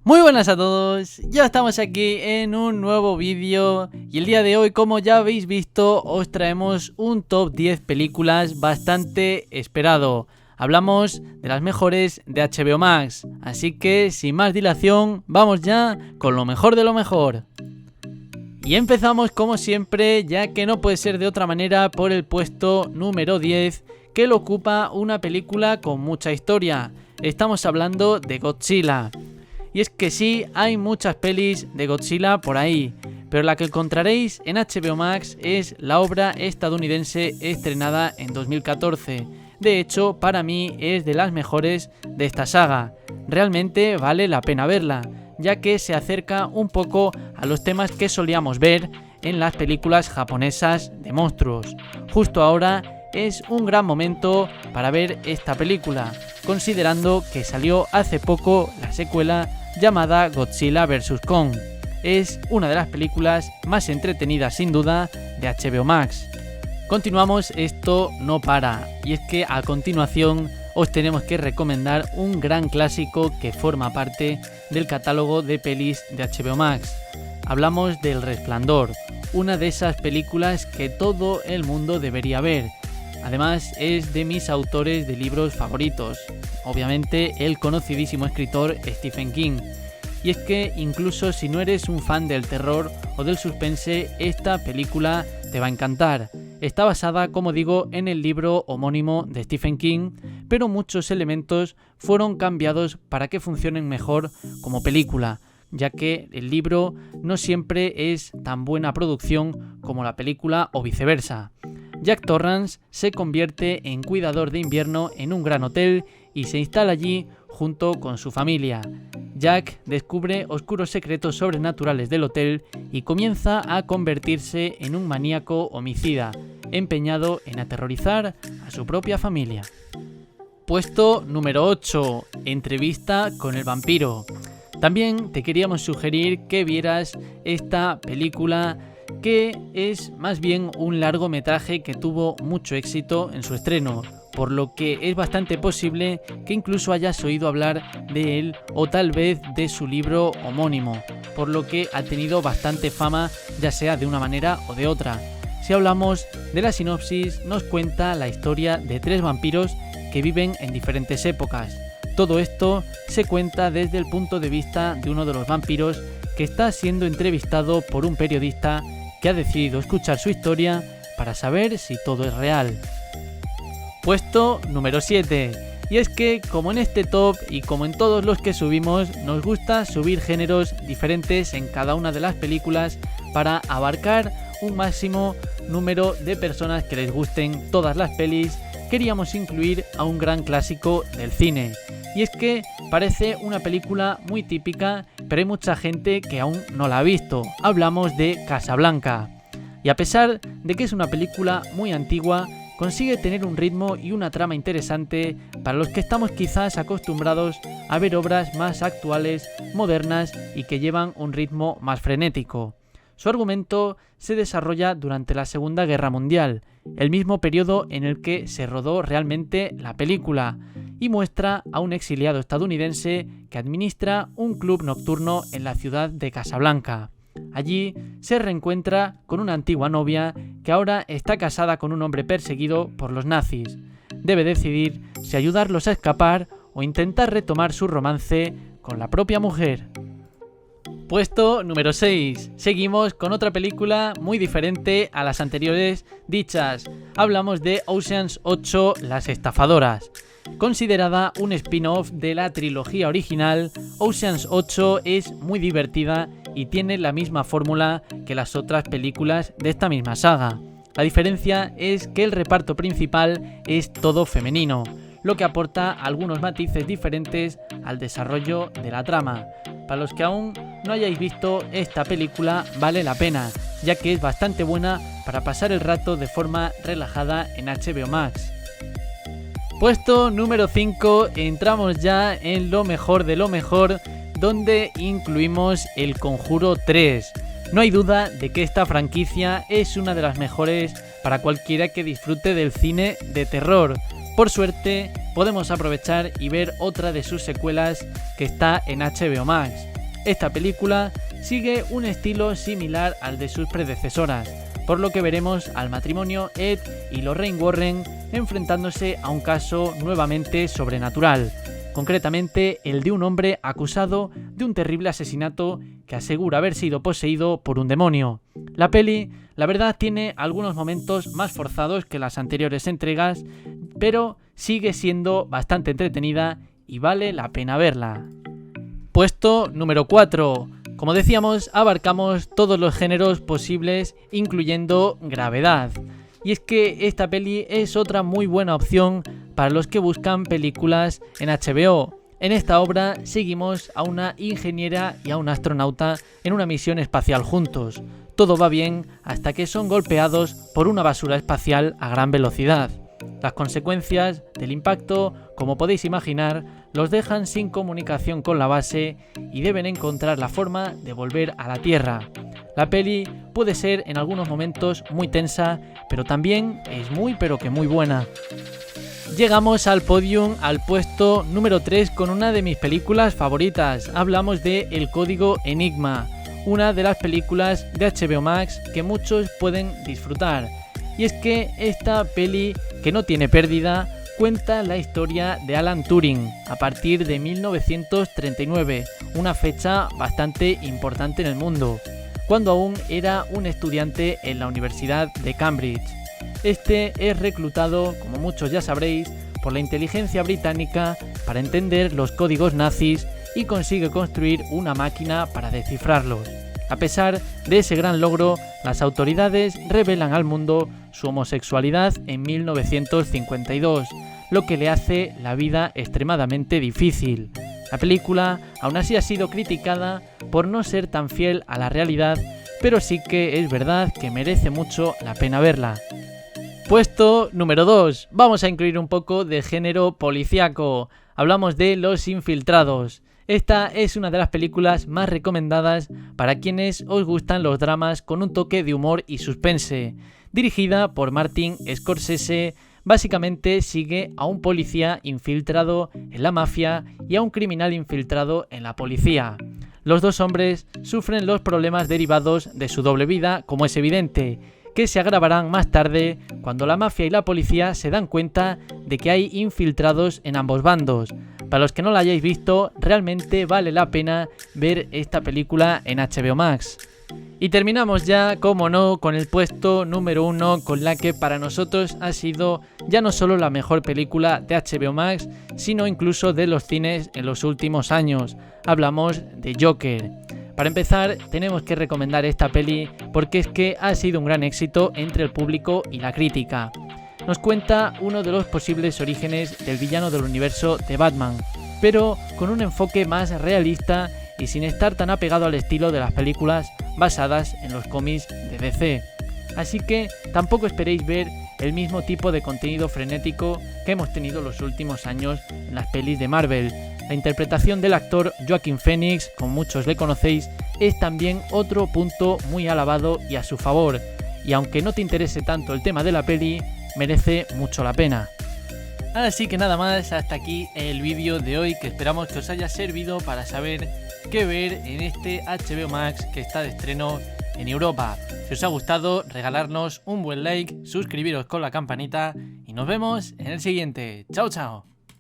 Muy buenas a todos, ya estamos aquí en un nuevo vídeo y el día de hoy, como ya habéis visto, os traemos un top 10 películas bastante esperado. Hablamos de las mejores de HBO Max, así que sin más dilación, vamos ya con lo mejor de lo mejor. Y empezamos como siempre, ya que no puede ser de otra manera, por el puesto número 10, que lo ocupa una película con mucha historia. Estamos hablando de Godzilla. Y es que sí, hay muchas pelis de Godzilla por ahí, pero la que encontraréis en HBO Max es la obra estadounidense estrenada en 2014. De hecho, para mí es de las mejores de esta saga. Realmente vale la pena verla, ya que se acerca un poco a los temas que solíamos ver en las películas japonesas de monstruos. Justo ahora es un gran momento para ver esta película, considerando que salió hace poco la secuela llamada Godzilla vs. Kong. Es una de las películas más entretenidas sin duda de HBO Max. Continuamos, esto no para, y es que a continuación os tenemos que recomendar un gran clásico que forma parte del catálogo de pelis de HBO Max. Hablamos del Resplandor, una de esas películas que todo el mundo debería ver. Además es de mis autores de libros favoritos, obviamente el conocidísimo escritor Stephen King. Y es que incluso si no eres un fan del terror o del suspense, esta película te va a encantar. Está basada, como digo, en el libro homónimo de Stephen King, pero muchos elementos fueron cambiados para que funcionen mejor como película, ya que el libro no siempre es tan buena producción como la película o viceversa. Jack Torrance se convierte en cuidador de invierno en un gran hotel y se instala allí junto con su familia. Jack descubre oscuros secretos sobrenaturales del hotel y comienza a convertirse en un maníaco homicida, empeñado en aterrorizar a su propia familia. Puesto número 8. Entrevista con el vampiro. También te queríamos sugerir que vieras esta película, que es más bien un largometraje que tuvo mucho éxito en su estreno, por lo que es bastante posible que incluso hayas oído hablar de él o tal vez de su libro homónimo, por lo que ha tenido bastante fama, ya sea de una manera o de otra. Si hablamos de la sinopsis, nos cuenta la historia de 3 vampiros que viven en diferentes épocas. Todo esto se cuenta desde el punto de vista de uno de los vampiros, que está siendo entrevistado por un periodista que ha decidido escuchar su historia para saber si todo es real. Puesto número 7. Y es que, como en este top y como en todos los que subimos, nos gusta subir géneros diferentes en cada una de las películas para abarcar un máximo número de personas que les gusten todas las pelis. Queríamos incluir a un gran clásico del cine. Y es que parece una película muy típica, pero hay mucha gente que aún no la ha visto. Hablamos de Casablanca. Y a pesar de que es una película muy antigua, consigue tener un ritmo y una trama interesante para los que estamos quizás acostumbrados a ver obras más actuales, modernas y que llevan un ritmo más frenético. Su argumento se desarrolla durante la Segunda Guerra Mundial, el mismo periodo en el que se rodó realmente la película, y muestra a un exiliado estadounidense que administra un club nocturno en la ciudad de Casablanca. Allí se reencuentra con una antigua novia que ahora está casada con un hombre perseguido por los nazis. Debe decidir si ayudarlos a escapar o intentar retomar su romance con la propia mujer. Puesto número 6. Seguimos con otra película muy diferente a las anteriores dichas. Hablamos de Ocean's 8, Las Estafadoras. Considerada un spin-off de la trilogía original, Ocean's 8 es muy divertida y tiene la misma fórmula que las otras películas de esta misma saga. La diferencia es que el reparto principal es todo femenino, lo que aporta algunos matices diferentes al desarrollo de la trama. Para los que aún no hayáis visto esta película, vale la pena, ya que es bastante buena para pasar el rato de forma relajada en HBO Max. Puesto número 5, entramos ya en lo mejor de lo mejor, donde incluimos El Conjuro 3. No hay duda de que esta franquicia es una de las mejores para cualquiera que disfrute del cine de terror. Por suerte, podemos aprovechar y ver otra de sus secuelas que está en HBO Max. Esta película sigue un estilo similar al de sus predecesoras, por lo que veremos al matrimonio Ed y Lorraine Warren enfrentándose a un caso nuevamente sobrenatural, concretamente el de un hombre acusado de un terrible asesinato que asegura haber sido poseído por un demonio. La peli, la verdad, tiene algunos momentos más forzados que las anteriores entregas, pero sigue siendo bastante entretenida y vale la pena verla. Puesto número 4. Como decíamos, abarcamos todos los géneros posibles, incluyendo Gravedad. Y es que esta peli es otra muy buena opción para los que buscan películas en HBO. En esta obra seguimos a una ingeniera y a un astronauta en una misión espacial juntos. Todo va bien hasta que son golpeados por una basura espacial a gran velocidad. Las consecuencias del impacto, como podéis imaginar, los dejan sin comunicación con la base y deben encontrar la forma de volver a la Tierra. La peli puede ser en algunos momentos muy tensa, pero también es muy buena. Llegamos al podium, al puesto número 3 con una de mis películas favoritas. Hablamos de El Código Enigma, una de las películas de HBO Max que muchos pueden disfrutar. Y es que esta peli, que no tiene pérdida, cuenta la historia de Alan Turing a partir de 1939, una fecha bastante importante en el mundo, cuando aún era un estudiante en la Universidad de Cambridge. Este es reclutado, como muchos ya sabréis, por la inteligencia británica para entender los códigos nazis y consigue construir una máquina para descifrarlos. A pesar de ese gran logro, las autoridades revelan al mundo su homosexualidad en 1952, lo que le hace la vida extremadamente difícil. La película aún así ha sido criticada por no ser tan fiel a la realidad, pero sí que es verdad que merece mucho la pena verla. Puesto número 2. Vamos a incluir un poco de género policíaco. Hablamos de Los Infiltrados. Esta es una de las películas más recomendadas para quienes os gustan los dramas con un toque de humor y suspense. Dirigida por Martin Scorsese, básicamente sigue a un policía infiltrado en la mafia y a un criminal infiltrado en la policía. Los dos hombres sufren los problemas derivados de su doble vida, como es evidente, que se agravarán más tarde cuando la mafia y la policía se dan cuenta de que hay infiltrados en ambos bandos. Para los que no la hayáis visto, realmente vale la pena ver esta película en HBO Max. Y terminamos ya, como no, con el puesto número 1, con la que para nosotros ha sido ya no solo la mejor película de HBO Max, sino incluso de los cines en los últimos años. Hablamos de Joker. Para empezar, tenemos que recomendar esta peli porque es que ha sido un gran éxito entre el público y la crítica. Nos cuenta uno de los posibles orígenes del villano del universo de Batman, pero con un enfoque más realista y sin estar tan apegado al estilo de las películas basadas en los cómics de DC. Así que tampoco esperéis ver el mismo tipo de contenido frenético que hemos tenido los últimos años en las pelis de Marvel. La interpretación del actor Joaquin Phoenix, como muchos le conocéis, es también otro punto muy alabado y a su favor. Y aunque no te interese tanto el tema de la peli, merece mucho la pena. Así que nada más, hasta aquí el vídeo de hoy, que esperamos que os haya servido para saber qué ver en este HBO Max que está de estreno en Europa. Si os ha gustado, regalarnos un buen like, suscribiros con la campanita y nos vemos en el siguiente. ¡Chao, chao!